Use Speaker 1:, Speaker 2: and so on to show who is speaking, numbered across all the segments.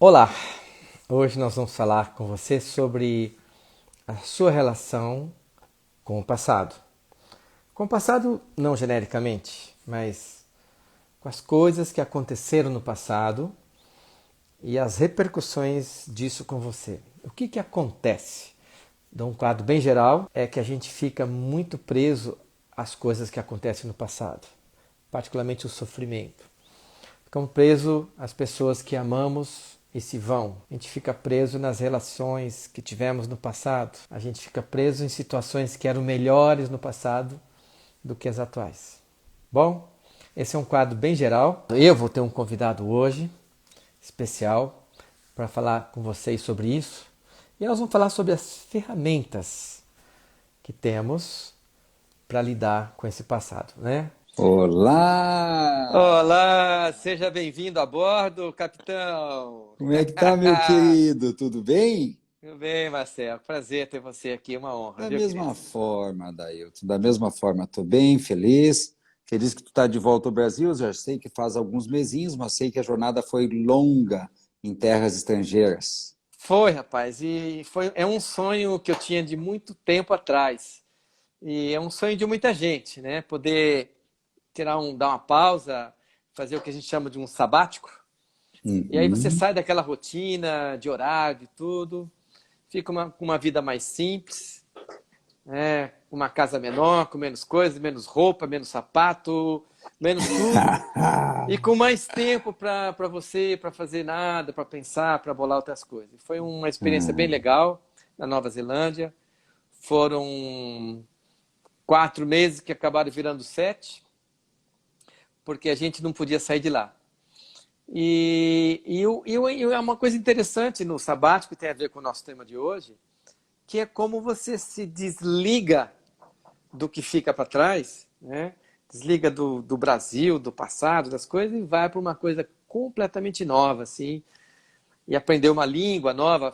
Speaker 1: Olá! Hoje nós vamos falar com você sobre a sua relação com o passado. Com o passado, não genericamente, mas com as coisas que aconteceram no passado e as repercussões disso com você. O que acontece? De um quadro bem geral, é que a gente fica muito preso às coisas que acontecem no passado, particularmente o sofrimento. Ficamos presos às pessoas que amamos e se vão. A gente fica preso nas relações que tivemos no passado. A gente fica preso em situações que eram melhores no passado do que as atuais. Bom, esse é um quadro bem geral. Eu vou ter um convidado hoje, especial, para falar com vocês sobre isso. E nós vamos falar sobre as ferramentas que temos para lidar com esse passado, né?
Speaker 2: Olá!
Speaker 1: Olá, seja bem-vindo a bordo, capitão.
Speaker 2: Como é que tá, meu querido? Tudo bem?
Speaker 1: Tudo bem, Marcelo? Prazer ter você aqui, uma honra,
Speaker 2: Da
Speaker 1: viu, querido?
Speaker 2: mesma forma, Dailton, da mesma forma. Tô bem, feliz. Feliz que tu tá de volta ao Brasil. Já sei que faz alguns mesinhos, mas sei que a jornada foi longa em terras estrangeiras.
Speaker 1: Foi, rapaz, é um sonho que eu tinha de muito tempo atrás. E é um sonho de muita gente, né? Poder dar uma pausa, fazer o que a gente chama de um sabático. E aí você
Speaker 2: Uhum.
Speaker 1: sai daquela rotina de horário e tudo, fica com uma vida mais simples, uma casa menor, com menos coisas, menos roupa, menos sapato, menos tudo. E com mais tempo para você, para fazer nada, para pensar, para bolar outras coisas. Foi uma experiência bem
Speaker 2: Ah,
Speaker 1: legal na Nova Zelândia. Foram 4 meses que acabaram virando 7, porque a gente não podia sair de lá. E é uma coisa interessante no sabático, que tem a ver com o nosso tema de hoje, que é como você se desliga do que fica para trás, né? Desliga do Brasil, do passado, das coisas, e vai para uma coisa completamente nova, assim, e aprender uma língua nova,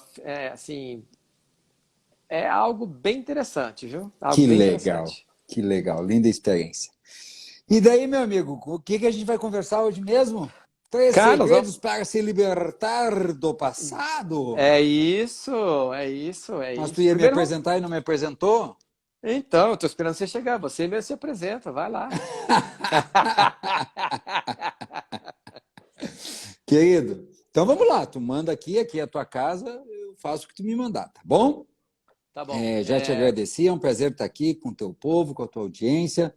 Speaker 1: assim, é algo bem interessante, viu? Algo
Speaker 2: que
Speaker 1: bem
Speaker 2: legal,
Speaker 1: interessante.
Speaker 2: que legal, linda experiência. E daí, meu amigo, o que a gente vai conversar hoje mesmo? Três
Speaker 1: Cara,
Speaker 2: segredos para se libertar do passado?
Speaker 1: é
Speaker 2: Mas tu
Speaker 1: isso.
Speaker 2: ia me
Speaker 1: Primeiro,
Speaker 2: apresentar e não me apresentou?
Speaker 1: então, eu tô esperando você chegar, você mesmo se apresenta, vai lá.
Speaker 2: Querido, então vamos lá. Tu manda aqui é a tua casa, eu faço o que tu me mandar, tá bom?
Speaker 1: Tá bom.
Speaker 2: Já te agradeci, é um prazer estar aqui com o teu povo, com a tua audiência.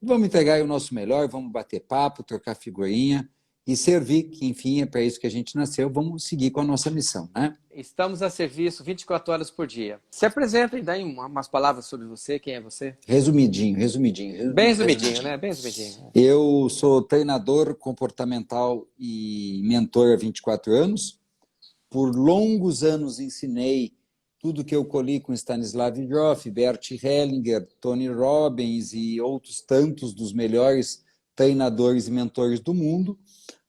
Speaker 2: Vamos entregar aí o nosso melhor, vamos bater papo, trocar figurinha e servir, que enfim é para isso que a gente nasceu. Vamos seguir com a nossa missão, né?
Speaker 1: Estamos a serviço 24 horas por dia. Se apresenta e dá umas palavras sobre você, quem é você?
Speaker 2: Resumidinho, resumidinho,
Speaker 1: Bem resumidinho,
Speaker 2: resumidinho.
Speaker 1: né? Bem resumidinho.
Speaker 2: Eu sou treinador comportamental e mentor há 24 anos. Por longos anos ensinei tudo que eu colhi com Stanislav Grof, Bert Hellinger, Tony Robbins e outros tantos dos melhores treinadores e mentores do mundo,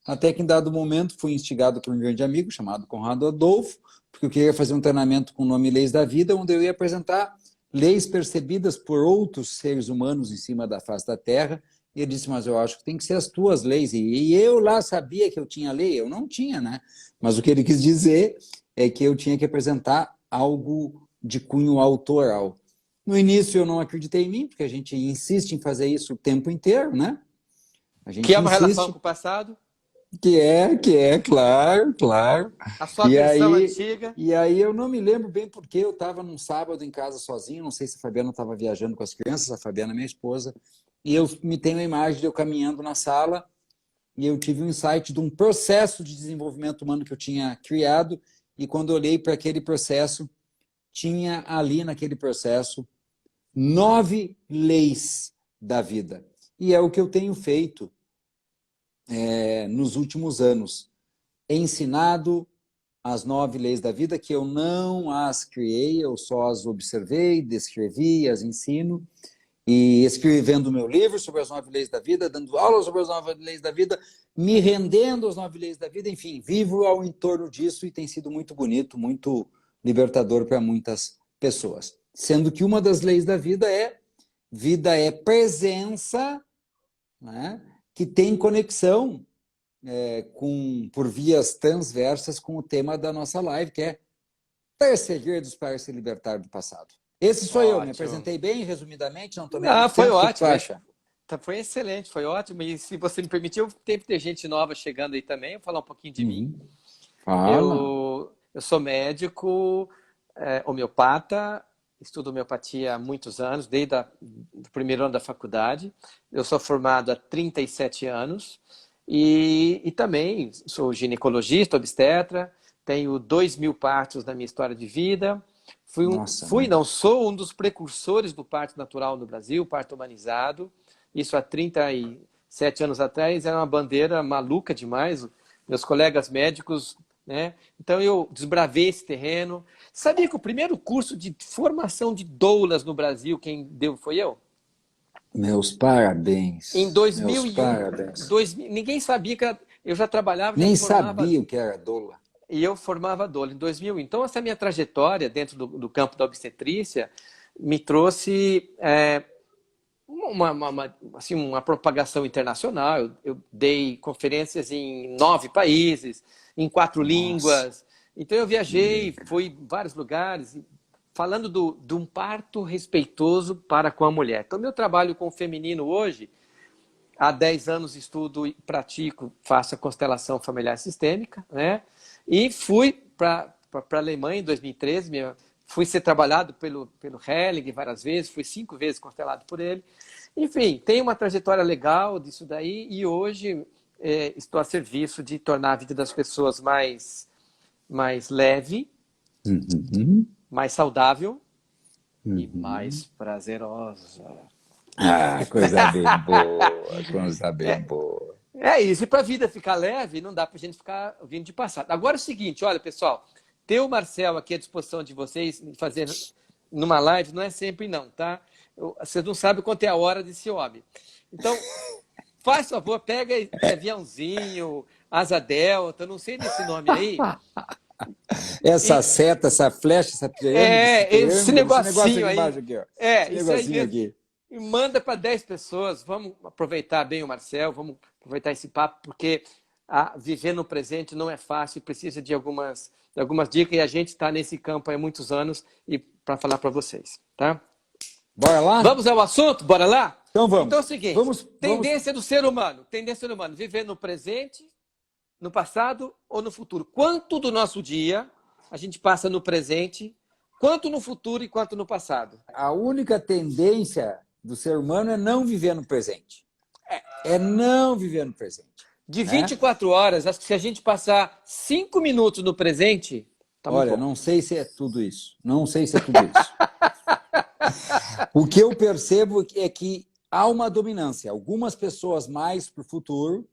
Speaker 2: até que em dado momento fui instigado por um grande amigo chamado Conrado Adolfo, porque eu queria fazer um treinamento com o nome Leis da Vida, onde eu ia apresentar leis percebidas por outros seres humanos em cima da face da Terra. E ele disse, mas eu acho que tem que ser as tuas leis. E eu lá sabia que eu tinha lei, eu não tinha, né? Mas o que ele quis dizer é que eu tinha que apresentar algo de cunho autoral. No início eu não acreditei em mim, porque a gente insiste em fazer isso o tempo inteiro, né? A
Speaker 1: Que é
Speaker 2: gente
Speaker 1: uma relação
Speaker 2: insiste,
Speaker 1: com o passado,
Speaker 2: claro, claro.
Speaker 1: a sua
Speaker 2: E
Speaker 1: versão
Speaker 2: aí,
Speaker 1: antiga.
Speaker 2: e aí eu não me lembro bem porque eu estava num sábado em casa sozinho, não sei se a Fabiana estava viajando com as crianças, a Fabiana é minha esposa, e eu me tenho a imagem de eu caminhando na sala e eu tive um insight de um processo de desenvolvimento humano que eu tinha criado e quando eu olhei para aquele processo, tinha ali naquele processo 9 leis da vida. E é o que eu tenho feito nos últimos anos. Ensinado as 9 leis da vida, que eu não as criei, eu só as observei, descrevi, as ensino, e escrevendo o meu livro sobre as 9 leis da vida, dando aulas sobre as 9 leis da vida, me rendendo às 9 leis da vida, enfim, vivo ao entorno disso e tem sido muito bonito, muito libertador para muitas pessoas. Sendo que uma das leis da vida é presença, né, que tem conexão. por vias transversas com o tema da nossa live, que é Segredos para se libertar do passado. Esse sou eu, me apresentei bem, resumidamente, não tomei muito
Speaker 1: foi
Speaker 2: tempo.
Speaker 1: ótimo.
Speaker 2: O que tu acha?
Speaker 1: Foi excelente, foi ótimo. E se você me permitir, eu tenho que ter gente nova chegando aí também. Vou falar um pouquinho de mim.
Speaker 2: Fala.
Speaker 1: Eu sou médico, homeopata, estudo homeopatia há muitos anos, desde o primeiro ano da faculdade. Eu sou formado há 37 anos e também sou ginecologista, obstetra, tenho 2.000 partos na minha história de vida. Sou um dos precursores do parto natural no Brasil, parto humanizado. Isso há 37 anos atrás era uma bandeira maluca demais. Meus colegas médicos, né? Então eu desbravei esse terreno. Sabia que o primeiro curso de formação de doulas no Brasil, quem deu foi eu?
Speaker 2: Meus parabéns.
Speaker 1: Em 2001.
Speaker 2: Meus parabéns.
Speaker 1: Ninguém sabia que eu já trabalhava,
Speaker 2: nem sabia o que era doula.
Speaker 1: E eu formava doula em 2000. Então essa minha trajetória dentro do campo da obstetrícia me trouxe uma propagação internacional. Eu dei conferências em 9 países, em 4 línguas. Então eu viajei, fui em vários lugares, falando de um parto respeitoso para com a mulher. Então meu trabalho com o feminino hoje, há 10 anos estudo e pratico, faço a constelação familiar sistêmica, né? E fui para a Alemanha em 2013, fui ser trabalhado pelo Helling várias vezes, fui 5 vezes constelado por ele. Enfim, tem uma trajetória legal disso daí e hoje estou a serviço de tornar a vida das pessoas mais leve, mais saudável e mais prazerosa.
Speaker 2: Ah, coisa bem boa, coisa bem boa.
Speaker 1: É isso, e para a vida ficar leve, não dá para a gente ficar vindo de passado. Agora é o seguinte, olha pessoal, ter o Marcel aqui à disposição de vocês, fazer numa live, não é sempre não, tá? Vocês não sabem quanto é a hora desse homem. Então, faz favor, pega aviãozinho, asa delta, não sei desse nome aí.
Speaker 2: Essa seta, essa flecha, essa pirâmide,
Speaker 1: esse negocinho aí.
Speaker 2: Embaixo aqui, ó.
Speaker 1: Esse negocinho aqui. E manda para 10 pessoas. Vamos aproveitar bem o Marcel, vamos aproveitar esse papo, porque viver no presente não é fácil, precisa de algumas dicas, e a gente está nesse campo há muitos anos e para falar para vocês, tá?
Speaker 2: Bora lá?
Speaker 1: Vamos ao assunto? Bora lá?
Speaker 2: Então vamos.
Speaker 1: Então é o seguinte, tendência do ser humano, viver no presente, no passado ou no futuro. Quanto do nosso dia a gente passa no presente, quanto no futuro e quanto no passado?
Speaker 2: A única tendência do ser humano é não viver no presente. É não viver no presente.
Speaker 1: De 24 horas, acho que se a gente passar 5 minutos no presente...
Speaker 2: Tá, olha, não sei se é tudo isso. Não sei se é tudo isso. O que eu percebo é que há uma dominância. Algumas pessoas mais para o futuro,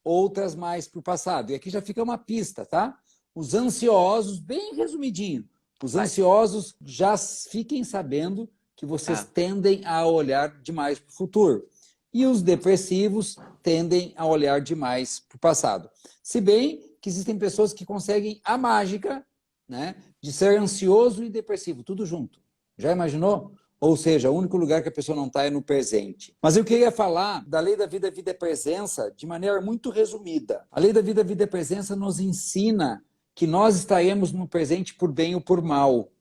Speaker 2: outras mais para o passado. E aqui já fica uma pista, tá? Os ansiosos, bem resumidinho, os ansiosos já fiquem sabendo que vocês tendem a olhar demais para o futuro. E os depressivos tendem a olhar demais para o passado. Se bem que existem pessoas que conseguem a mágica, né, de ser ansioso e depressivo, tudo junto. Já imaginou? Ou seja, o único lugar que a pessoa não está é no presente. Mas eu queria falar da lei da vida, vida é presença, de maneira muito resumida. A lei da vida, vida é presença nos ensina que nós estaremos no presente por bem ou por mal.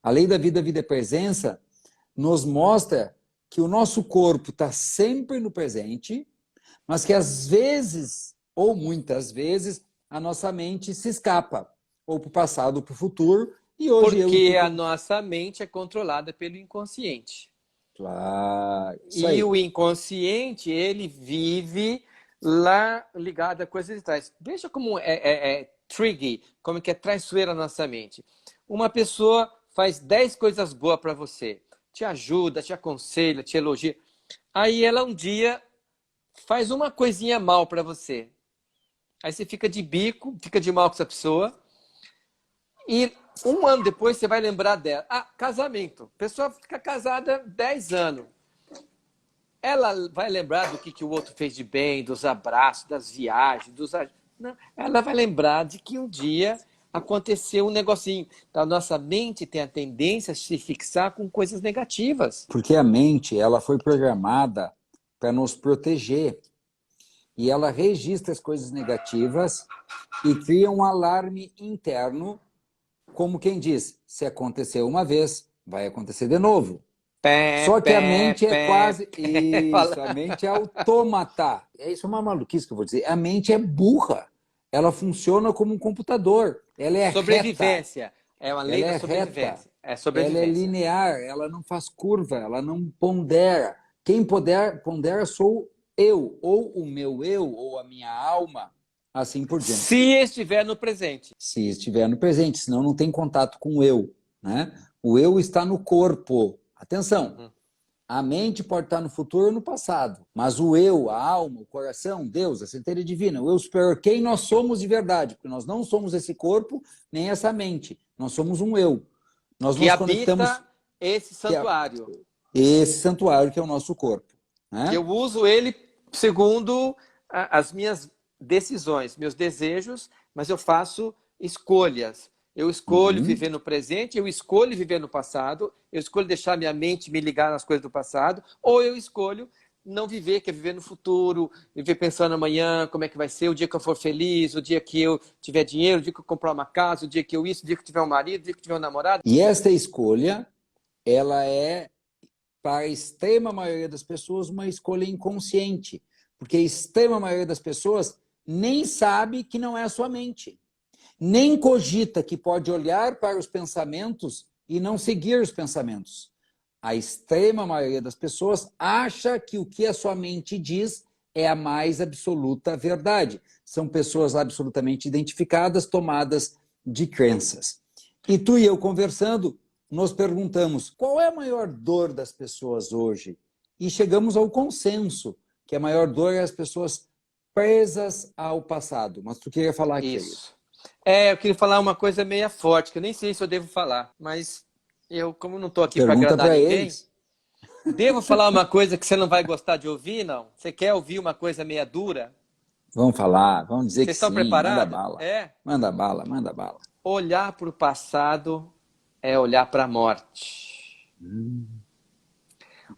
Speaker 2: A lei da vida, vida é presença nos mostra que o nosso corpo está sempre no presente, mas que às vezes, ou muitas vezes, a nossa mente se escapa, ou para o passado ou para o futuro. E hoje
Speaker 1: porque a nossa mente é controlada pelo inconsciente.
Speaker 2: Claro.
Speaker 1: E o inconsciente, ele vive lá ligado a coisas de trás. Veja como é tricky, como que é traiçoeira a nossa mente. Uma pessoa faz 10 coisas boas para você, te ajuda, te aconselha, te elogia. Aí ela um dia faz uma coisinha mal para você. Aí você fica de bico, fica de mal com essa pessoa. E um ano depois você vai lembrar dela. Casamento. A pessoa fica casada 10 anos. Ela vai lembrar do que o outro fez de bem, dos abraços, das viagens, Não, ela vai lembrar de que um dia aconteceu um negocinho. Então, a nossa mente tem a tendência a se fixar com coisas negativas.
Speaker 2: Porque a mente, ela foi programada para nos proteger. E ela registra as coisas negativas e cria um alarme interno, como quem diz, se aconteceu uma vez, vai acontecer de novo.
Speaker 1: Pé,
Speaker 2: Só que a
Speaker 1: pé,
Speaker 2: mente é
Speaker 1: pé,
Speaker 2: quase...
Speaker 1: pé.
Speaker 2: Isso, a mente é autômata. Isso é uma maluquice que eu vou dizer. A mente é burra. Ela funciona como um computador. Ela é reta.
Speaker 1: Sobrevivência. É uma lei
Speaker 2: Ela
Speaker 1: da
Speaker 2: é reta.
Speaker 1: sobrevivência. É
Speaker 2: Ela é
Speaker 1: sobrevivência.
Speaker 2: linear. Ela não faz curva. Ela não pondera. Quem pondera sou eu, ou o meu eu, ou a minha alma, assim por diante.
Speaker 1: Se estiver no presente.
Speaker 2: Se estiver no presente, senão não tem contato com o eu, né? O eu está no corpo. Atenção,
Speaker 1: Uhum.
Speaker 2: a mente pode estar no futuro ou no passado, mas o eu, a alma, o coração, Deus, a centelha divina, o eu superior, quem nós somos de verdade, porque nós não somos esse corpo nem essa mente, nós somos um eu. Nós
Speaker 1: Que
Speaker 2: nos conectamos,
Speaker 1: habita esse
Speaker 2: que é
Speaker 1: santuário.
Speaker 2: esse santuário que é o nosso corpo,
Speaker 1: Que
Speaker 2: né?
Speaker 1: eu uso ele segundo as minhas decisões, meus desejos, mas eu faço escolhas. Eu escolho
Speaker 2: Uhum.
Speaker 1: viver no presente, eu escolho viver no passado, eu escolho deixar minha mente me ligar nas coisas do passado, ou eu escolho não viver, que é viver no futuro, viver pensando amanhã, como é que vai ser, o dia que eu for feliz, o dia que eu tiver dinheiro, o dia que eu comprar uma casa, o dia que eu isso, o dia que eu tiver um marido, o dia que eu tiver um namorado.
Speaker 2: E esta escolha, ela é, para a extrema maioria das pessoas, uma escolha inconsciente, porque a extrema maioria das pessoas nem sabe que não é a sua mente, nem cogita que pode olhar para os pensamentos e não seguir os pensamentos. A extrema maioria das pessoas acha que o que a sua mente diz é a mais absoluta verdade. São pessoas absolutamente identificadas, tomadas de crenças. E tu e eu conversando, nos perguntamos qual é a maior dor das pessoas hoje? E chegamos ao consenso que a maior dor é as pessoas presas ao passado. Mas tu queria falar, querido?
Speaker 1: Isso. Eu queria falar uma coisa meia forte, que eu nem sei se eu devo falar, mas eu, como não estou aqui para
Speaker 2: Pergunta
Speaker 1: agradar
Speaker 2: para
Speaker 1: ninguém,
Speaker 2: eles.
Speaker 1: devo falar uma coisa que você não vai gostar de ouvir, não? Você quer ouvir uma coisa meia dura?
Speaker 2: Vamos falar, vamos dizer que
Speaker 1: Vocês estão
Speaker 2: sim, manda
Speaker 1: preparados?
Speaker 2: bala. Manda bala, manda bala.
Speaker 1: Olhar para o passado é olhar para a morte.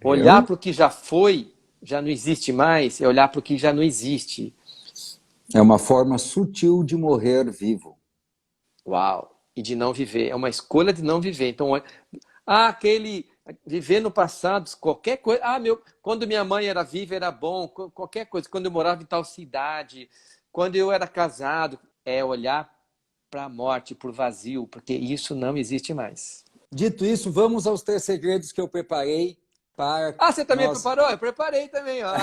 Speaker 1: Olhar
Speaker 2: Viu?
Speaker 1: para o que já foi, já não existe mais, é olhar para o que já não existe.
Speaker 2: É uma forma sutil de morrer vivo.
Speaker 1: Uau! E de não viver. É uma escolha de não viver. Então, aquele viver no passado, qualquer coisa. Quando minha mãe era viva era bom, qualquer coisa. Quando eu morava em tal cidade, quando eu era casado, é olhar para a morte, para o vazio, porque isso não existe mais.
Speaker 2: Dito isso, vamos aos 3 segredos que eu preparei para
Speaker 1: Você também
Speaker 2: nós.
Speaker 1: preparou? Eu preparei também, ó.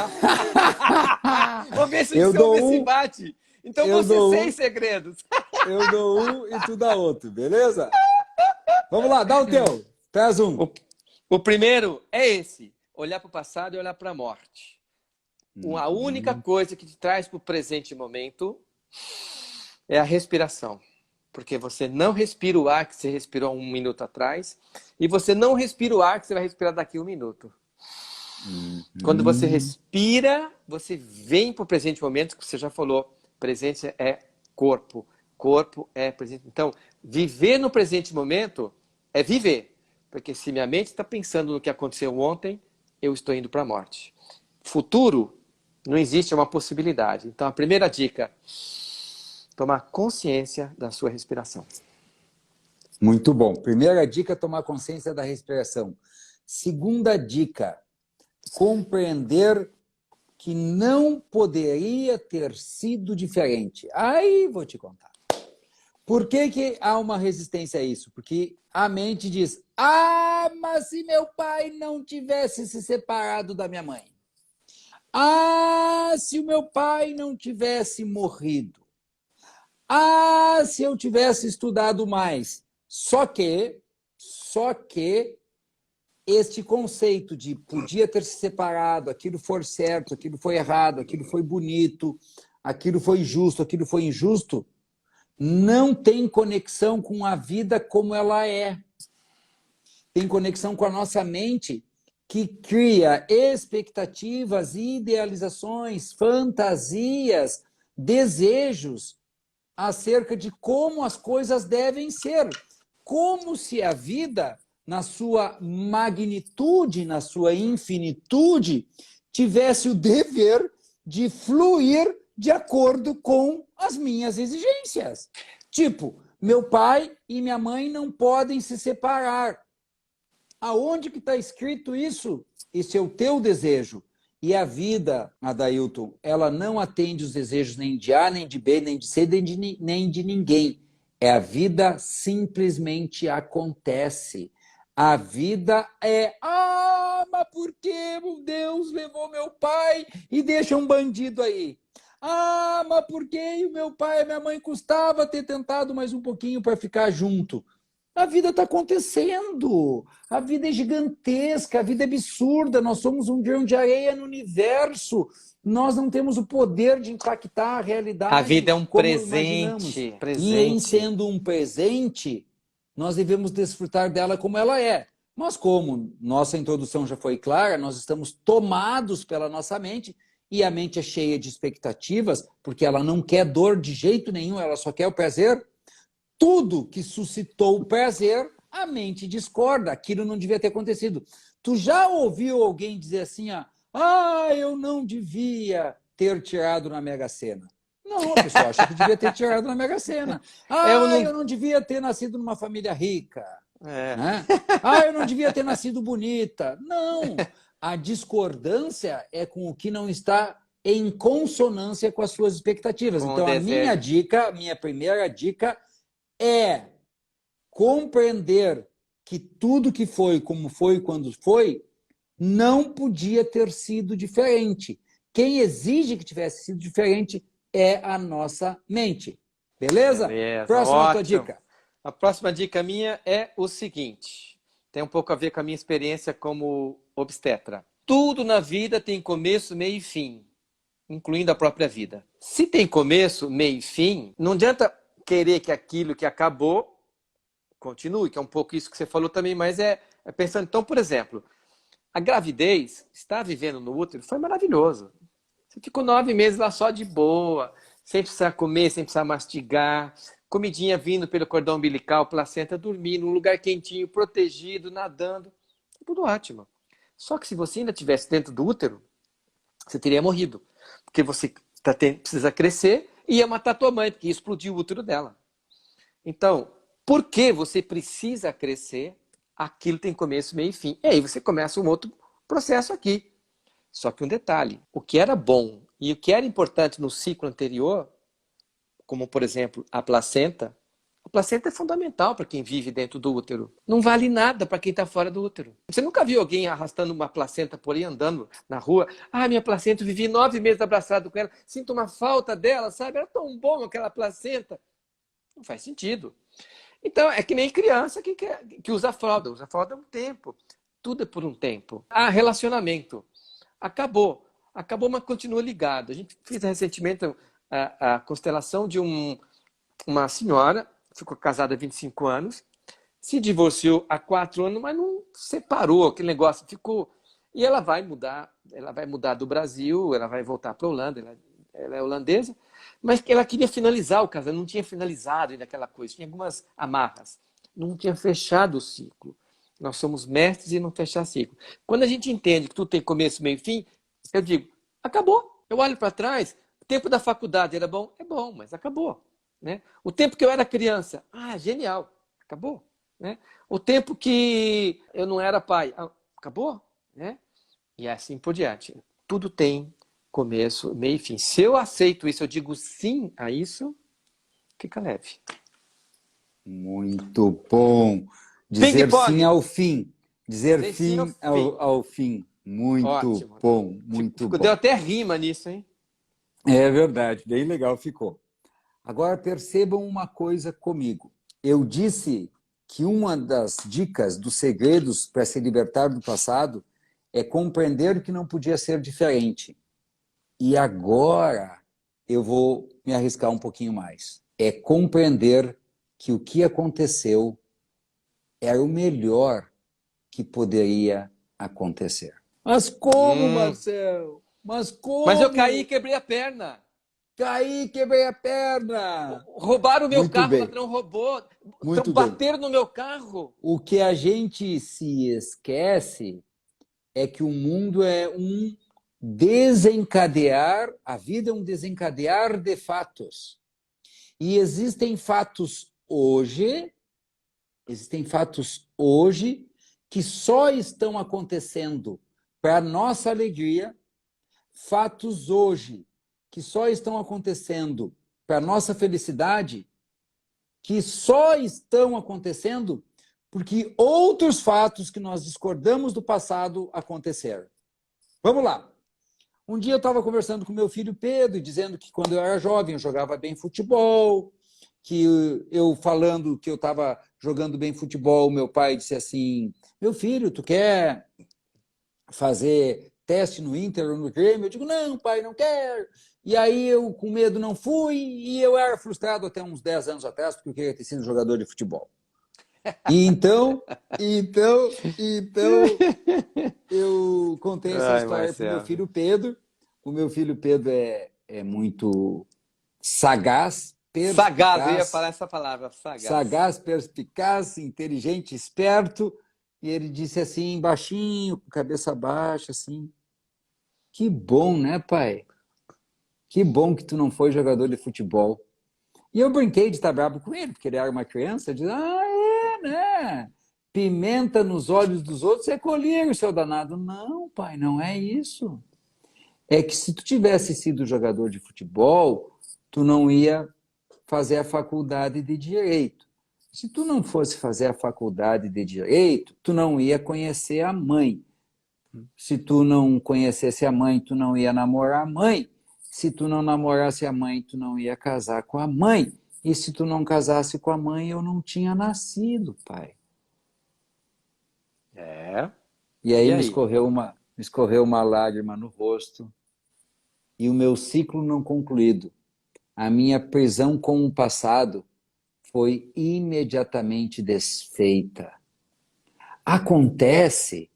Speaker 1: Vamos ver se o
Speaker 2: Eu
Speaker 1: seu
Speaker 2: dou
Speaker 1: se
Speaker 2: um,
Speaker 1: bate. Então
Speaker 2: eu
Speaker 1: você
Speaker 2: dou
Speaker 1: 6
Speaker 2: um,
Speaker 1: segredos.
Speaker 2: eu dou um e tu dá outro, beleza? Vamos lá, dá o teu. Traz um.
Speaker 1: O, o primeiro é esse: olhar para o passado e olhar para a morte. A única coisa que te traz para o presente momento é a respiração. Porque você não respira o ar que você respirou 1 minuto atrás e você não respira o ar que você vai respirar daqui a 1 minuto. Quando você respira, você vem para o presente momento, que você já falou. Presente é corpo. Corpo é presente. Então, viver no presente momento é viver. Porque se minha mente está pensando no que aconteceu ontem, eu estou indo para a morte. Futuro não existe, é uma possibilidade. Então, a primeira dica: tomar consciência da sua respiração.
Speaker 2: Muito bom. Primeira dica, tomar consciência da respiração. Segunda dica, compreender que não poderia ter sido diferente. Aí vou te contar. Por que há uma resistência a isso? Porque a mente diz: mas se meu pai não tivesse se separado da minha mãe. Se o meu pai não tivesse morrido. Se eu tivesse estudado mais. Só que este conceito de podia ter se separado, aquilo foi certo, aquilo foi errado, aquilo foi bonito, aquilo foi justo, aquilo foi injusto, não tem conexão com a vida como ela é. Tem conexão com a nossa mente, que cria expectativas, idealizações, fantasias, desejos acerca de como as coisas devem ser. Como se a vida, na sua magnitude, na sua infinitude, tivesse o dever de fluir de acordo com as minhas exigências. Tipo, meu pai e minha mãe não podem se separar. Aonde que está escrito isso? Esse é o teu desejo. E a vida, Adailton, ela não atende os desejos nem de A, nem de B, nem de C, nem de ninguém. A vida simplesmente acontece. A vida é, mas por que Deus levou meu pai e deixa um bandido aí? Mas por que o meu pai e minha mãe custava ter tentado mais um pouquinho para ficar junto? A vida está acontecendo. A vida é gigantesca, a vida é absurda. Nós somos um grão de areia no universo. Nós não temos o poder de impactar a realidade.
Speaker 1: A vida é um
Speaker 2: como
Speaker 1: presente.
Speaker 2: imaginamos. E em sendo um presente, nós devemos desfrutar dela como ela é. Mas como nossa introdução já foi clara, nós estamos tomados pela nossa mente e a mente é cheia de expectativas, porque ela não quer dor de jeito nenhum, ela só quer o prazer. Tudo que suscitou o prazer, a mente discorda. Aquilo não devia ter acontecido. Tu já ouviu alguém dizer assim, eu não devia ter tirado na Mega Sena? Não, a pessoa acha que devia ter tirado na Mega Sena. Eu não devia ter nascido numa família rica. Né? Eu não devia ter nascido bonita. Não. A discordância é com o que não está em consonância com as suas expectativas. Então, a minha primeira dica é compreender que tudo que foi, como foi, quando foi, não podia ter sido diferente. Quem exige que tivesse sido diferente é a nossa mente. Beleza? Próxima tua dica.
Speaker 1: A próxima dica minha é o seguinte. Tem um pouco a ver com a minha experiência como obstetra. Tudo na vida tem começo, meio e fim, incluindo a própria vida. Se tem começo, meio e fim, não adianta querer que aquilo que acabou continue, que é um pouco isso que você falou também, mas é pensando... Então, por exemplo, a gravidez, estar vivendo no útero, foi maravilhoso. Você ficou 9 meses lá só de boa, sem precisar comer, sem precisar mastigar, comidinha vindo pelo cordão umbilical, placenta, dormir num lugar quentinho, protegido, nadando, tudo ótimo. Só que se você ainda estivesse dentro do útero, você teria morrido, porque você precisa crescer e ia matar tua mãe, porque ia explodir o útero dela. Então, porque você precisa crescer, aquilo tem começo, meio e fim. E aí você começa um outro processo aqui. Só que um detalhe, o que era bom e o que era importante no ciclo anterior, como por exemplo a placenta é fundamental para quem vive dentro do útero. Não vale nada para quem está fora do útero. Você nunca viu alguém arrastando uma placenta por aí, andando na rua? Minha placenta, eu vivi 9 meses abraçado com ela, sinto uma falta dela, sabe? Era tão bom aquela placenta. Não faz sentido. Então, é que nem criança que usa fralda. Usa fralda há um tempo. Tudo é por um tempo. Relacionamento. Acabou, mas continua ligado. A gente fez recentemente a constelação de uma senhora, ficou casada há 25 anos, se divorciou há 4 anos, mas não separou aquele negócio, ficou... E ela vai mudar do Brasil, ela vai voltar para a Holanda, ela é holandesa, mas ela queria finalizar o casamento, não tinha finalizado ainda aquela coisa, tinha algumas amarras, não tinha fechado o ciclo. Nós somos mestres em não fechar ciclo. Quando a gente entende que tudo tem começo, meio e fim, eu digo, acabou. Eu olho para trás, o tempo da faculdade era bom? É bom, mas acabou. Né? O tempo que eu era criança, genial, acabou. Né? O tempo que eu não era pai, acabou. Né? E assim por diante. Tudo tem começo, meio e fim. Se eu aceito isso, eu digo sim a isso, fica leve.
Speaker 2: Muito bom. Dizer sim ao fim. Dizer sim ao fim. Muito ótimo. Bom, muito bom.
Speaker 1: Deu até rima nisso, hein?
Speaker 2: É verdade, bem legal ficou. Agora percebam uma coisa comigo. Eu disse que uma das dicas, dos segredos para se libertar do passado é compreender que não podia ser diferente. E agora eu vou me arriscar um pouquinho mais. É compreender que o que aconteceu era o melhor que poderia acontecer. Mas como, Marcelo? Mas como?
Speaker 1: Mas eu caí e quebrei a perna.
Speaker 2: Caí e quebrei a perna.
Speaker 1: Roubaram o meu carro, o ladrão roubou. Então bateram no meu carro.
Speaker 2: O que a gente se esquece é que o mundo é um desencadear, a vida é um desencadear de fatos. E existem fatos hoje que só estão acontecendo para nossa alegria, fatos hoje que só estão acontecendo para nossa felicidade, que só estão acontecendo porque outros fatos que nós discordamos do passado aconteceram. Vamos lá. Um dia eu estava conversando com meu filho Pedro, dizendo que quando eu era jovem eu jogava bem futebol, que eu falando que eu estava jogando bem futebol, meu pai disse assim, meu filho, tu quer fazer teste no Inter ou no Grêmio? Eu digo, não, pai, não quero. E aí eu, com medo, não fui, e eu era frustrado até uns 10 anos atrás, porque eu queria ter sido jogador de futebol. E então, eu contei essa
Speaker 1: Ai,
Speaker 2: história para o meu
Speaker 1: Marcelo.
Speaker 2: filho Pedro. O meu filho Pedro é muito sagaz,
Speaker 1: Sagaz, eu ia
Speaker 2: perspicaz,
Speaker 1: falar essa palavra, sagaz.
Speaker 2: sagaz, perspicaz, inteligente, esperto. E ele disse assim, baixinho, com cabeça baixa, assim, que bom, né, pai? Que bom que tu não foi jogador de futebol. E eu brinquei de estar bravo com ele, porque ele era uma criança, dizendo, né? Pimenta nos olhos dos outros é colírio, seu danado. Não, pai, não é isso. É que se tu tivesse sido jogador de futebol, tu não ia fazer a faculdade de Direito. Se tu não fosse fazer a faculdade de Direito, tu não ia conhecer a mãe. Se tu não conhecesse a mãe, tu não ia namorar a mãe. Se tu não namorasse a mãe, tu não ia casar com a mãe. E se tu não casasse com a mãe, eu não tinha nascido, pai.
Speaker 1: É.
Speaker 2: E
Speaker 1: E
Speaker 2: aí
Speaker 1: aí?
Speaker 2: me escorreu uma lágrima no rosto e o meu ciclo não concluído, a minha prisão com o passado foi imediatamente desfeita. Acontece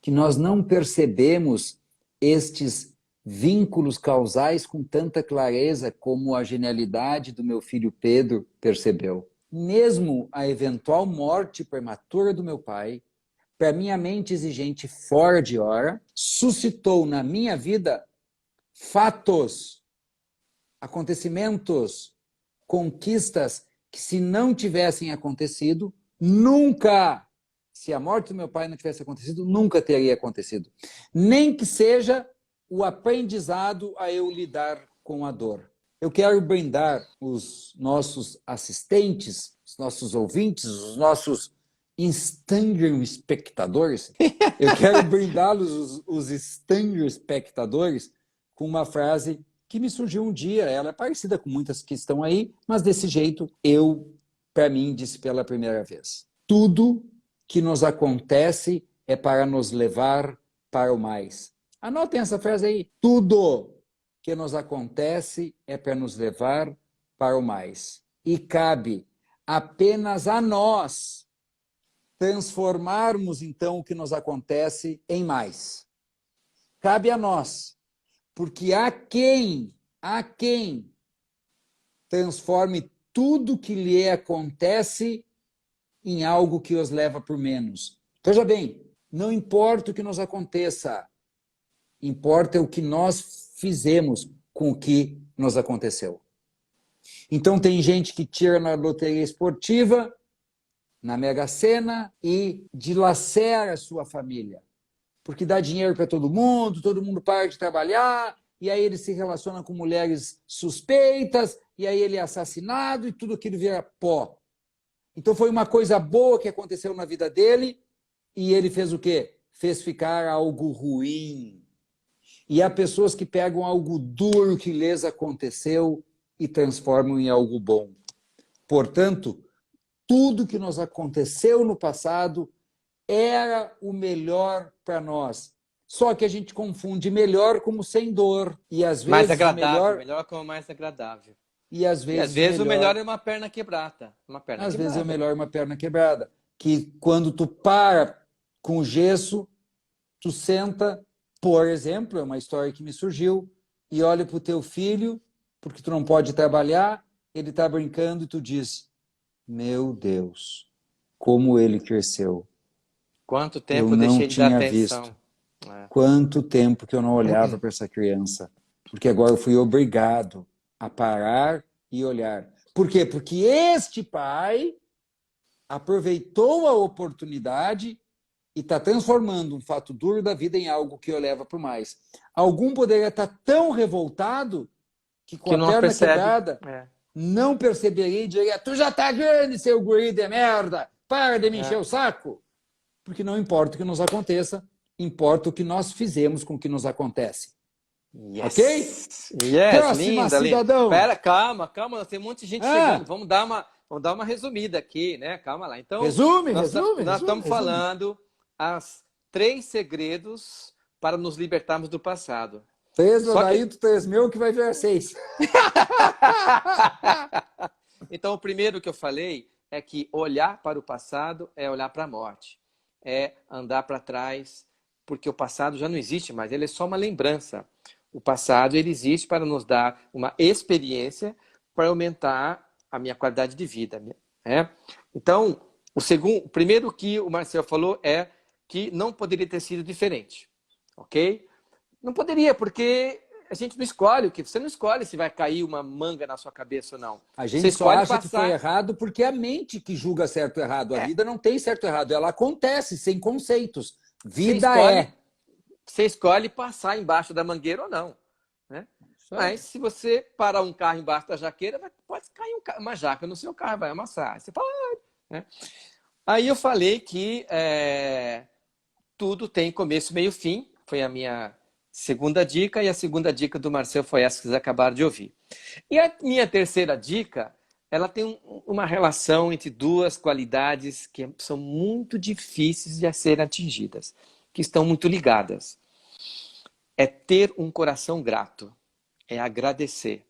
Speaker 2: que nós não percebemos estes vínculos causais com tanta clareza como a genialidade do meu filho Pedro percebeu. Mesmo a eventual morte prematura do meu pai, para minha mente exigente fora de hora, suscitou na minha vida fatos, acontecimentos, conquistas que, se não tivessem acontecido, nunca, se a morte do meu pai não tivesse acontecido, nunca teria acontecido. Nem que seja o aprendizado a eu lidar com a dor. Eu quero brindar os nossos assistentes, os nossos ouvintes, os nossos Instagram espectadores. Eu quero brindá-los, os Instagram espectadores, com uma frase que me surgiu um dia. Ela é parecida com muitas que estão aí, mas desse jeito para mim, disse pela primeira vez. Tudo que nos acontece é para nos levar para o mais. Anotem essa frase aí. Tudo que nos acontece é para nos levar para o mais. E cabe apenas a nós transformarmos, então, o que nos acontece em mais. Cabe a nós. Porque há quem transforme tudo que lhe acontece em algo que os leva por menos. Veja bem, não importa o que nos aconteça, importa o que nós fizemos com o que nos aconteceu. Então tem gente que tira na loteria esportiva, na Mega Sena, e dilacera a sua família. Porque dá dinheiro para todo mundo para de trabalhar, e aí ele se relaciona com mulheres suspeitas, e aí ele é assassinado, e tudo aquilo vira pó. Então foi uma coisa boa que aconteceu na vida dele, e ele fez o quê? Fez ficar algo ruim. E há pessoas que pegam algo duro que lhes aconteceu e transformam em algo bom. Portanto, tudo que nos aconteceu no passado era o melhor para nós. Só que a gente confunde melhor como sem dor. E às
Speaker 1: Mais
Speaker 2: vezes o
Speaker 1: agradável,
Speaker 2: melhor.
Speaker 1: melhor como mais agradável.
Speaker 2: E às
Speaker 1: E às
Speaker 2: vezes o
Speaker 1: vezes o melhor
Speaker 2: melhor.
Speaker 1: é uma perna quebrada. Uma perna
Speaker 2: Às vezes é o
Speaker 1: quebrada.
Speaker 2: melhor uma perna quebrada. Que quando tu para com o gesso, tu senta, por exemplo, é uma história que me surgiu, e olha para o teu filho, porque tu não pode trabalhar, ele está brincando e tu diz: meu Deus, como ele cresceu.
Speaker 1: Quanto
Speaker 2: Eu
Speaker 1: tempo eu
Speaker 2: não
Speaker 1: deixei de dar
Speaker 2: tinha visto.
Speaker 1: atenção. É.
Speaker 2: Quanto tempo que eu não olhava para essa criança. Porque agora eu fui obrigado a parar e olhar. Por quê? Porque este pai aproveitou a oportunidade e está transformando um fato duro da vida em algo que o leva para o mais. Algum poderia estar tão revoltado que com
Speaker 1: Que
Speaker 2: a
Speaker 1: não
Speaker 2: perna
Speaker 1: percebe.
Speaker 2: quebrada
Speaker 1: É,
Speaker 2: não perceberia e diria: tu já tá grande, seu guri de merda, para de me encher
Speaker 1: é.
Speaker 2: o saco. Porque não importa o que nos aconteça, importa o que nós fizemos com o que nos acontece. Ok?
Speaker 1: Yes! Yes,
Speaker 2: Próxima,
Speaker 1: linda, linda.
Speaker 2: cidadão.
Speaker 1: Pera, calma, calma, tem um monte de gente chegando.
Speaker 2: Ah,
Speaker 1: Vamos dar uma resumida aqui, né? Calma lá. Então,
Speaker 2: resume,
Speaker 1: nós
Speaker 2: resume,
Speaker 1: nós
Speaker 2: resume,
Speaker 1: estamos
Speaker 2: resume.
Speaker 1: falando as 3 segredos para nos libertarmos do passado.
Speaker 2: Três do
Speaker 1: Só que
Speaker 2: Adailto, três meu, que vai virar seis.
Speaker 1: então, o primeiro que eu falei é que olhar para o passado é olhar para a morte, é andar para trás, porque o passado já não existe mais, ele é só uma lembrança. O passado ele existe para nos dar uma experiência para aumentar a minha qualidade de vida. Né? Então, o primeiro que o Marcel falou é que não poderia ter sido diferente, ok? Não poderia, porque a gente não escolhe o que. Você não escolhe se vai cair uma manga na sua cabeça ou não.
Speaker 2: A
Speaker 1: Você
Speaker 2: gente só
Speaker 1: escolhe
Speaker 2: acha que foi
Speaker 1: passar.
Speaker 2: errado porque é a mente que julga certo e errado. A
Speaker 1: É,
Speaker 2: vida não tem certo e errado, ela acontece sem conceitos.
Speaker 1: você
Speaker 2: Vida
Speaker 1: escolhe,
Speaker 2: é.
Speaker 1: você escolhe passar embaixo da mangueira ou não. Né?
Speaker 2: Isso aí.
Speaker 1: Mas se você parar um carro embaixo da jaqueira, pode cair uma jaca no seu carro, vai amassar. Você fala, né? Aí eu falei que tudo tem começo, meio e fim. Foi a minha segunda dica. E a segunda dica do Marcel foi essa que vocês acabaram de ouvir. E a minha terceira dica, ela tem uma relação entre duas qualidades que são muito difíceis de serem atingidas, que estão muito ligadas. É ter um coração grato, é agradecer.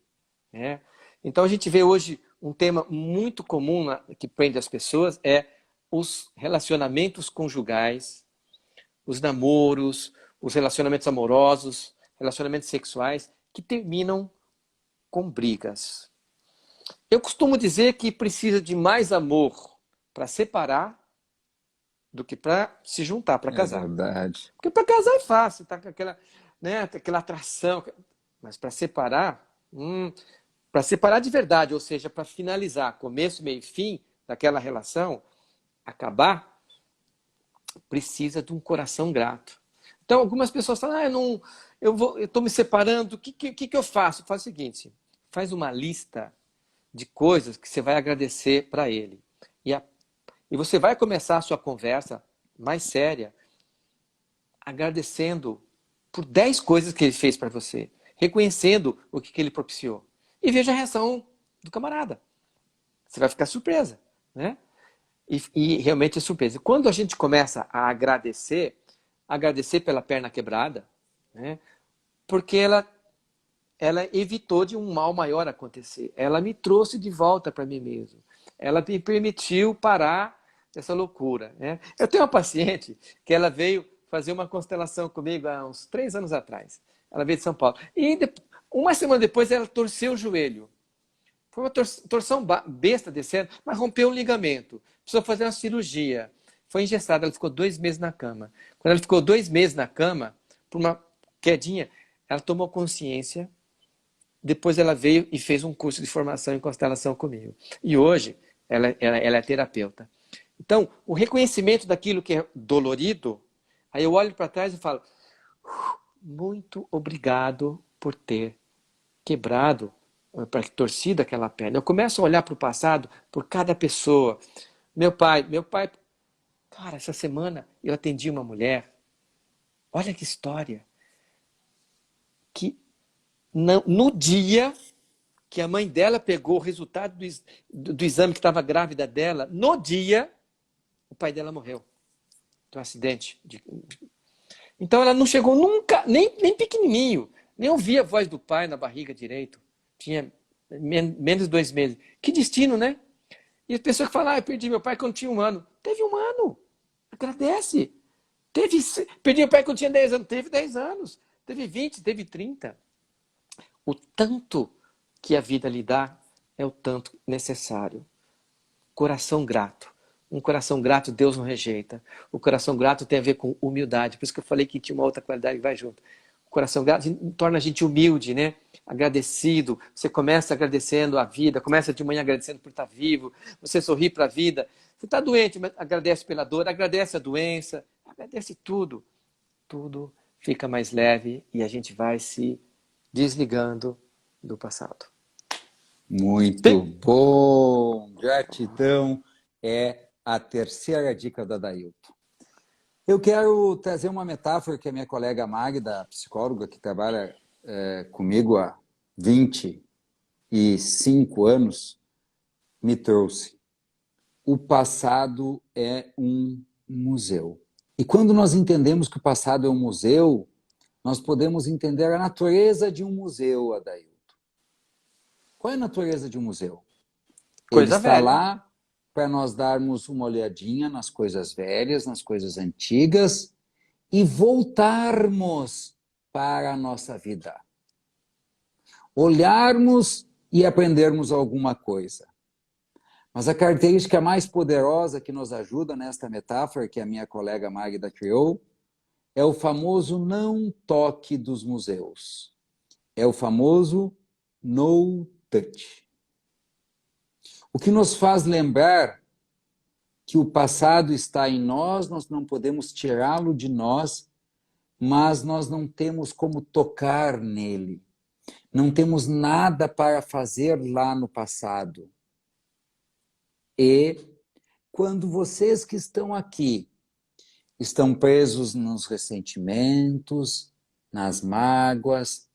Speaker 1: Né? Então a gente vê hoje um tema muito comum que prende as pessoas é os relacionamentos conjugais, os namoros, os relacionamentos amorosos, relacionamentos sexuais que terminam com brigas. Eu costumo dizer que precisa de mais amor para separar do que para se juntar para
Speaker 2: É
Speaker 1: casar.
Speaker 2: verdade.
Speaker 1: Porque para casar é fácil, tá com aquela, né, aquela atração. Mas para separar de verdade, ou seja, para finalizar começo, meio e fim daquela relação, acabar, precisa de um coração grato. Então, algumas pessoas falam, eu estou me separando, o que eu faço? Faz o seguinte, faz uma lista de coisas que você vai agradecer para ele. E você vai começar a sua conversa mais séria agradecendo por 10 coisas que ele fez para você, reconhecendo o que ele propiciou. E veja a reação do camarada. Você vai ficar surpresa, né? E realmente é surpresa. Quando a gente começa a agradecer pela perna quebrada, né? Porque ela evitou de um mal maior acontecer. Ela me trouxe de volta para mim mesmo. Ela me permitiu parar dessa loucura. Né? Eu tenho uma paciente que ela veio fazer uma constelação comigo há uns 3 anos atrás. Ela veio de São Paulo. E uma semana depois ela torceu o joelho. Foi uma torção besta descendo, mas rompeu o ligamento. Precisou fazer uma cirurgia. Foi engessada, ela ficou 2 meses na cama. Quando ela ficou 2 meses na cama, por uma quedinha, ela tomou consciência. Depois ela veio e fez um curso de formação em constelação comigo. E hoje ela é terapeuta. Então, o reconhecimento daquilo que é dolorido, aí eu olho para trás e falo, muito obrigado por ter quebrado, para torcido aquela perna. Eu começo a olhar para o passado, por cada pessoa. Meu pai, cara, essa semana eu atendi uma mulher, olha que história, que no dia que a mãe dela pegou o resultado do exame que estava grávida dela, no dia, o pai dela morreu de um acidente. Então ela não chegou nunca, nem pequenininho, nem ouvia a voz do pai na barriga direito. Tinha menos de 2 meses. Que destino, né? E as pessoas que falam, eu perdi meu pai quando tinha 1 ano. Teve 1 ano. Agradece. Perdi meu pai quando tinha 10 anos. Teve 10 anos. Teve 20, teve 30. O tanto que a vida lhe dá é o tanto necessário. Coração grato. Um coração grato, Deus não rejeita. O coração grato tem a ver com humildade. Por isso que eu falei que tinha uma outra qualidade que vai junto. O coração grato torna a gente humilde, né? Agradecido. Você começa agradecendo a vida, começa de manhã agradecendo por estar vivo. Você sorri para a vida. Você está doente, mas agradece pela dor, agradece a doença, agradece tudo. Tudo fica mais leve e a gente vai se desligando do passado.
Speaker 2: Muito bom! Gratidão é a terceira dica da Dailton. Eu quero trazer uma metáfora que a minha colega Magda, psicóloga que trabalha comigo há 25 anos, me trouxe. O passado é um museu. E quando nós entendemos que o passado é um museu, nós podemos entender a natureza de um museu, Adailton. Qual é a natureza de um museu? Ele está lá para nós darmos uma olhadinha nas coisas velhas, nas coisas antigas e voltarmos para a nossa vida. Olharmos e aprendermos alguma coisa. Mas a característica mais poderosa que nos ajuda nesta metáfora que a minha colega Magda criou é o famoso não toque dos museus. É o famoso no touch. O que nos faz lembrar que o passado está em nós não podemos tirá-lo de nós, mas nós não temos como tocar nele. Não temos nada para fazer lá no passado. E quando vocês que estão aqui estão presos nos ressentimentos, nas mágoas,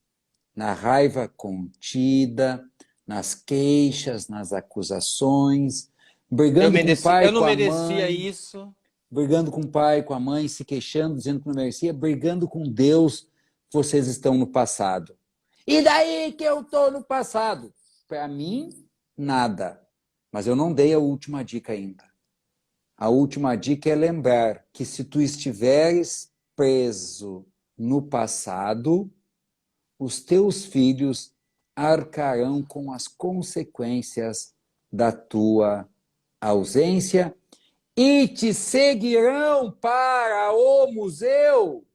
Speaker 2: na raiva contida, nas queixas, nas acusações, brigando com o pai, com a mãe, brigando com o pai, com a mãe, se queixando, dizendo que não merecia, brigando com Deus, vocês estão no passado. E daí que eu estou no passado? Para mim, nada. Mas eu não dei a última dica ainda. A última dica é lembrar que se tu estiveres preso no passado, os teus filhos arcarão com as consequências da tua ausência e te seguirão para o museu.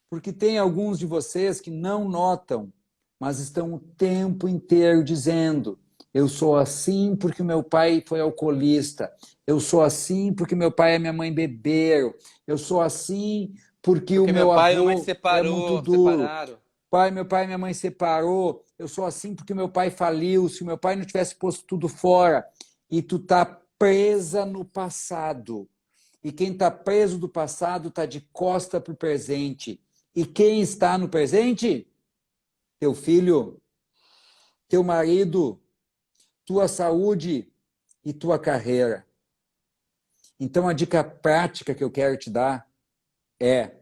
Speaker 2: Porque tem alguns de vocês que não notam, mas estão o tempo inteiro dizendo: eu sou assim porque meu pai foi alcoolista, eu sou assim porque meu pai e minha mãe beberam, eu sou assim porque o meu
Speaker 1: pai
Speaker 2: avô
Speaker 1: e mãe
Speaker 2: é muito duro. Meu pai e minha mãe separou, eu sou assim porque meu pai faliu, se meu pai não tivesse posto tudo fora. E tu tá presa no passado. E quem tá preso do passado tá de costa pro presente. E quem está no presente? Teu filho, teu marido, tua saúde e tua carreira. Então a dica prática que eu quero te dar é: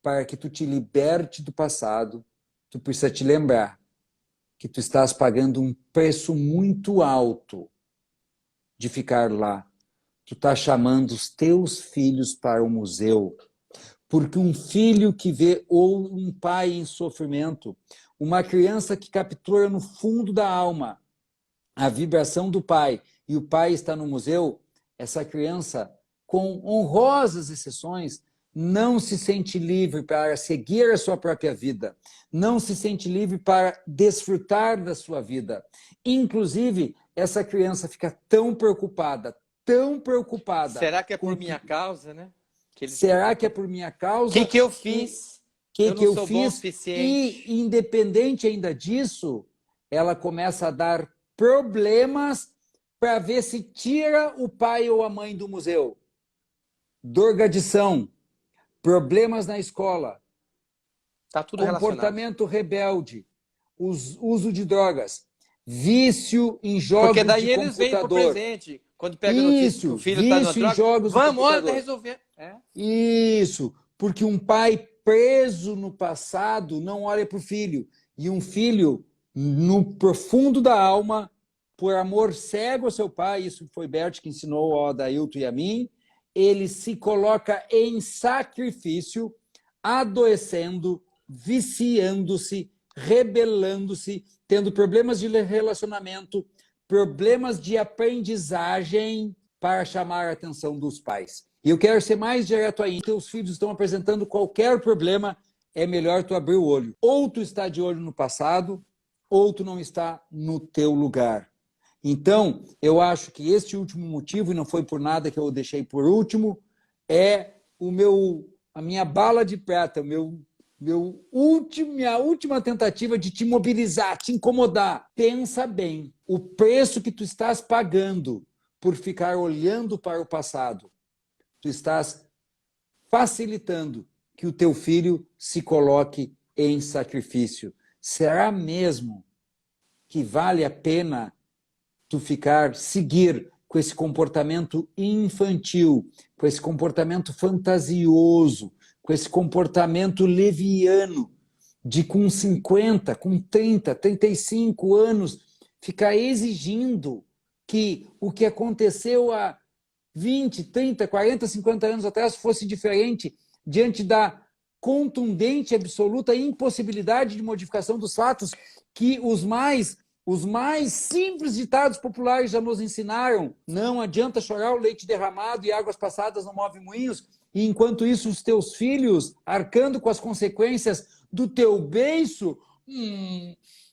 Speaker 2: para que tu te liberte do passado, tu precisa te lembrar que tu estás pagando um preço muito alto de ficar lá. Tu estás chamando os teus filhos para o museu. Porque um filho que vê ou um pai em sofrimento, uma criança que captura no fundo da alma a vibração do pai e o pai está no museu, essa criança, com honrosas exceções, não se sente livre para seguir a sua própria vida, não se sente livre para desfrutar da sua vida. Inclusive, essa criança fica tão preocupada.
Speaker 1: Será que é por minha causa, né?
Speaker 2: Será que é por minha causa?
Speaker 1: O que eu fiz?
Speaker 2: Que eu fiz? E, independente ainda disso, ela começa a dar problemas para ver se tira o pai ou a mãe do museu. Drogadição, problemas na escola,
Speaker 1: tá tudo
Speaker 2: comportamento rebelde, uso de drogas, vício em jogos de computador.
Speaker 1: Porque daí eles vêm pro presente. Quando pega notícia que o filho está na droga,
Speaker 2: jogos
Speaker 1: vamos, olha, tá resolvendo.
Speaker 2: Isso, porque um pai preso no passado não olha para o filho. E um filho, no profundo da alma, por amor cego ao seu pai, isso foi Bert que ensinou ao Adailton e a mim, ele se coloca em sacrifício, adoecendo, viciando-se, rebelando-se, tendo problemas de relacionamento, problemas de aprendizagem, para chamar a atenção dos pais. E eu quero ser mais direto ainda. Teus filhos estão apresentando qualquer problema, é melhor tu abrir o olho. Ou tu está de olho no passado, ou tu não está no teu lugar. Então, eu acho que este último motivo, e não foi por nada que eu o deixei por último, é a minha bala de prata, minha última tentativa de te mobilizar, te incomodar. Pensa bem, o preço que tu estás pagando por ficar olhando para o passado, tu estás facilitando que o teu filho se coloque em sacrifício. Será mesmo que vale a pena tu seguir com esse comportamento infantil, com esse comportamento fantasioso, com esse comportamento leviano, de com 50, com 30, 35 anos, ficar exigindo que o que aconteceu há 20, 30, 40, 50 anos atrás fosse diferente, diante da contundente, absoluta impossibilidade de modificação dos fatos que os mais simples ditados populares já nos ensinaram. Não adianta chorar o leite derramado e águas passadas não movem moinhos. E enquanto isso, os teus filhos, arcando com as consequências do teu beiço,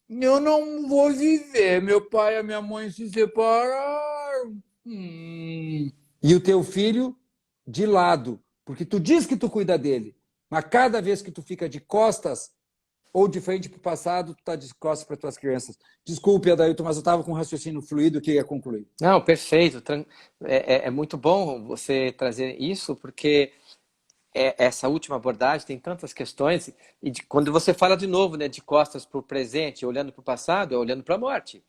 Speaker 2: eu não vou viver. Meu pai e a minha mãe se separaram. E o teu filho de lado, porque tu diz que tu cuida dele, mas cada vez que tu fica de costas ou de frente para o passado, tu está de costas para tuas crianças. Desculpe, Adailton, mas eu estava com um raciocínio fluido que ia concluir.
Speaker 1: Não, perfeito. É muito bom você trazer isso, porque essa última abordagem tem tantas questões, e quando você fala de novo, né, de costas para o presente, olhando para o passado, é olhando para a morte.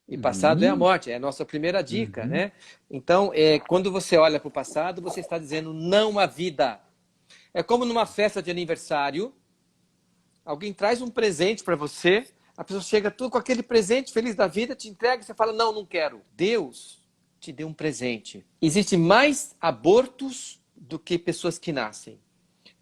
Speaker 1: E passado é a morte, é a nossa primeira dica, né? Então, quando você olha para o passado, você está dizendo não à vida. É como numa festa de aniversário, alguém traz um presente para você, a pessoa chega tudo com aquele presente, feliz da vida, te entrega e você fala, não, não quero. Deus te deu um presente. Existem mais abortos do que pessoas que nascem.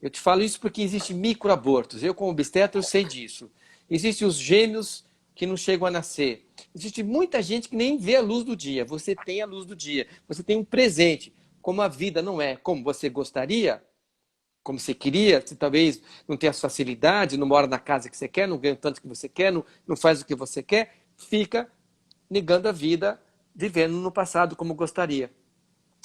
Speaker 1: Eu te falo isso porque existem microabortos. Eu, como obstetra, eu sei disso. Existem os gêmeos que não chegam a nascer. Existe muita gente que nem vê a luz do dia. Você tem a luz do dia. Você tem um presente. Como a vida não é como você gostaria, como você queria, você talvez não tenha as facilidades, não mora na casa que você quer, não ganha o tanto que você quer, não faz o que você quer, fica negando a vida, vivendo no passado como gostaria.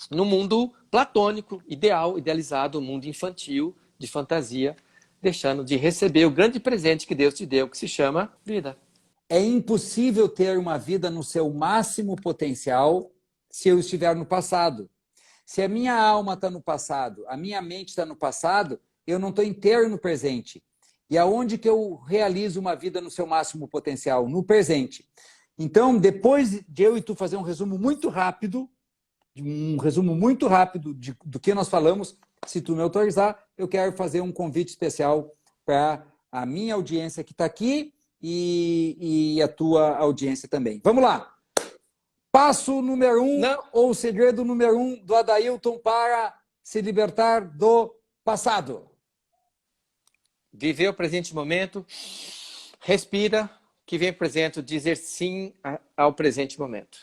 Speaker 1: No mundo platônico, ideal, idealizado, um mundo infantil, de fantasia, deixando de receber o grande presente que Deus te deu, que se chama vida.
Speaker 2: É impossível ter uma vida no seu máximo potencial se eu estiver no passado. Se a minha alma está no passado, a minha mente está no passado, eu não estou inteiro no presente. E aonde que eu realizo uma vida no seu máximo potencial? No presente. Então, depois de eu e tu fazer um resumo muito rápido do que nós falamos, se tu me autorizar, eu quero fazer um convite especial para a minha audiência que está aqui e a tua audiência também. Vamos lá! Passo número 1, ou segredo número 1 do Adailton para se libertar do passado.
Speaker 1: Viver o presente momento, respira, que vem presente, dizer sim ao presente momento.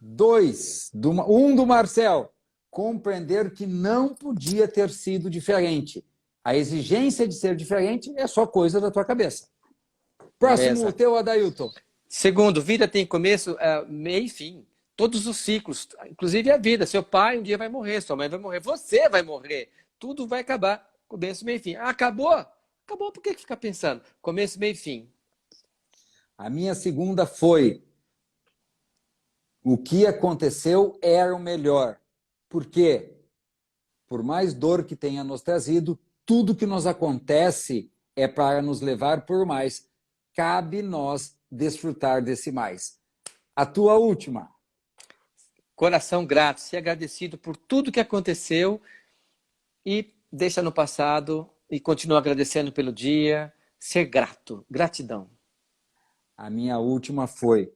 Speaker 2: 2, do Marcel, compreender que não podia ter sido diferente. A exigência de ser diferente é só coisa da tua cabeça. Próximo,
Speaker 1: Beleza.
Speaker 2: teu Adailton.
Speaker 1: Segundo, vida tem começo, meio e fim. Todos os ciclos, inclusive a vida. Seu pai um dia vai morrer, sua mãe vai morrer, você vai morrer. Tudo vai acabar. Começo, meio e fim. Ah, acabou? Acabou, por que ficar pensando? Começo, meio e fim.
Speaker 2: A minha segunda foi: o que aconteceu era o melhor. Por quê? Por mais dor que tenha nos trazido, tudo que nos acontece é para nos levar por mais. Cabe nós desfrutar desse mais. A tua última.
Speaker 1: Coração grato, ser agradecido por tudo que aconteceu e deixa no passado e continua agradecendo pelo dia. Ser grato, gratidão.
Speaker 2: A minha última foi: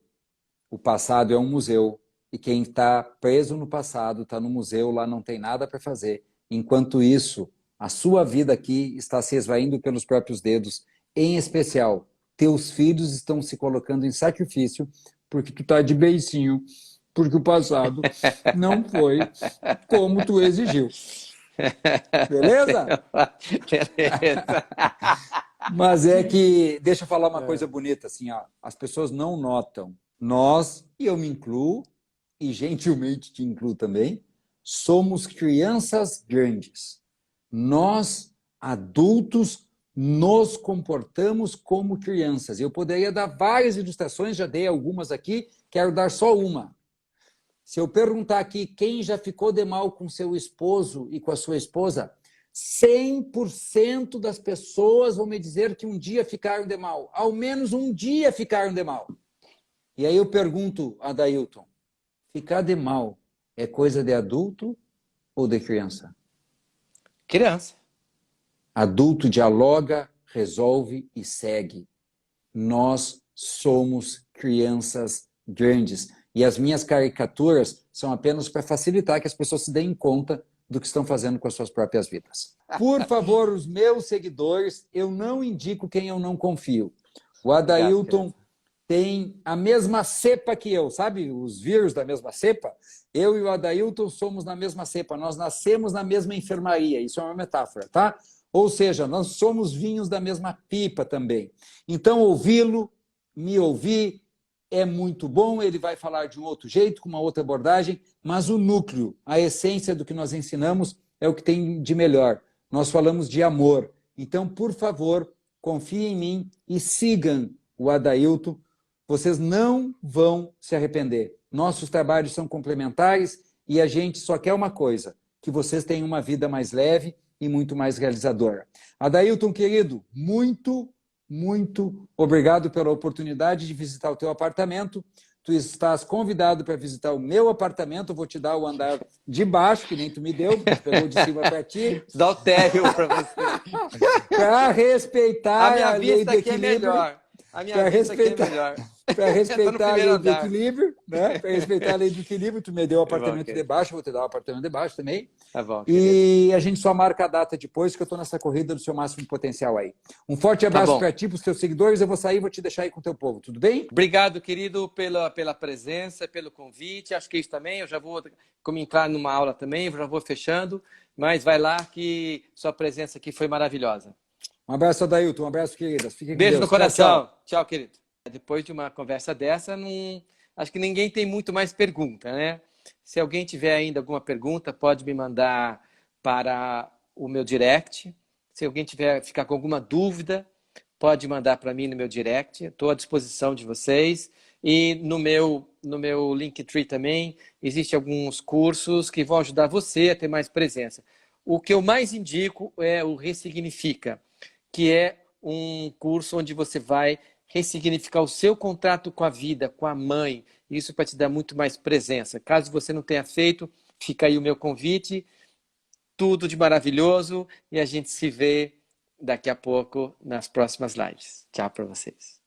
Speaker 2: o passado é um museu e quem está preso no passado está no museu, lá não tem nada para fazer. Enquanto isso, a sua vida aqui está se esvaindo pelos próprios dedos. Em especial, teus filhos estão se colocando em sacrifício porque tu está de beicinho porque o passado não foi como tu exigiu. Beleza?
Speaker 1: Beleza.
Speaker 2: Mas é que, deixa eu falar uma coisa bonita, assim, ó, as pessoas não notam. Nós, e eu me incluo, e gentilmente te incluo também, somos crianças grandes. Nós, adultos, nos comportamos como crianças. Eu poderia dar várias ilustrações, já dei algumas aqui, quero dar só uma. Se eu perguntar aqui quem já ficou de mal com seu esposo e com a sua esposa, 100% das pessoas vão me dizer que um dia ficaram de mal. Ao menos um dia ficaram de mal. E aí eu pergunto a Dailton, ficar de mal é coisa de adulto ou de criança?
Speaker 1: Criança.
Speaker 2: Adulto dialoga, resolve e segue. Nós somos crianças grandes. E as minhas caricaturas são apenas para facilitar que as pessoas se deem conta do que estão fazendo com as suas próprias vidas. Por favor, os meus seguidores, eu não indico quem eu não confio. O Adailton tem a mesma cepa que eu, sabe? Os vírus da mesma cepa. Eu e o Adailton somos na mesma cepa. Nós nascemos na mesma enfermaria. Isso é uma metáfora, tá? Ou seja, nós somos vinhos da mesma pipa também. Então, ouvi-lo, me ouvir, é muito bom. Ele vai falar de um outro jeito, com uma outra abordagem, mas o núcleo, a essência do que nós ensinamos é o que tem de melhor. Nós falamos de amor. Então, por favor, confiem em mim e sigam o Adailton. Vocês não vão se arrepender. Nossos trabalhos são complementares e a gente só quer uma coisa, que vocês tenham uma vida mais leve e muito mais realizadora. Adailton, querido, muito obrigado pela oportunidade de visitar o teu apartamento. Tu estás convidado para visitar o meu apartamento. Eu vou te dar o andar de baixo, que nem tu me deu, porque tu pegou de cima para ti.
Speaker 1: Dá o térreo para você.
Speaker 2: Para respeitar a lei do equilíbrio.
Speaker 1: A minha vista aqui é melhor.
Speaker 2: Para respeitar a lei do equilíbrio, né? Para respeitar a lei do equilíbrio, tu me deu o apartamento de baixo, eu vou te dar o apartamento de baixo também.
Speaker 1: Tá bom.
Speaker 2: E a gente só marca a data depois, que eu estou nessa corrida do seu máximo potencial aí. Um forte abraço para ti, para os teus seguidores. Eu vou sair e vou te deixar aí com o teu povo, tudo bem?
Speaker 1: Obrigado, querido, pela presença, pelo convite. Acho que isso também, eu já vou, como entrar numa aula também, eu já vou fechando. Mas vai lá que sua presença aqui foi maravilhosa.
Speaker 2: Um abraço, Adailton. Um abraço, queridas. Fiquem com
Speaker 1: Beijo
Speaker 2: Deus.
Speaker 1: no coração.
Speaker 2: Tchau,
Speaker 1: Tchau, querido. Depois de uma conversa dessa, acho que ninguém tem muito mais pergunta, né? Se alguém tiver ainda alguma pergunta, pode me mandar para o meu direct. Se alguém ficar com alguma dúvida, pode mandar para mim no meu direct. Estou à disposição de vocês. E no meu Linktree também, existem alguns cursos que vão ajudar você a ter mais presença. O que eu mais indico é o Ressignifica, que é um curso onde você vai ressignificar o seu contrato com a vida, com a mãe. Isso para te dar muito mais presença. Caso você não tenha feito, fica aí o meu convite. Tudo de maravilhoso e a gente se vê daqui a pouco nas próximas lives. Tchau para vocês.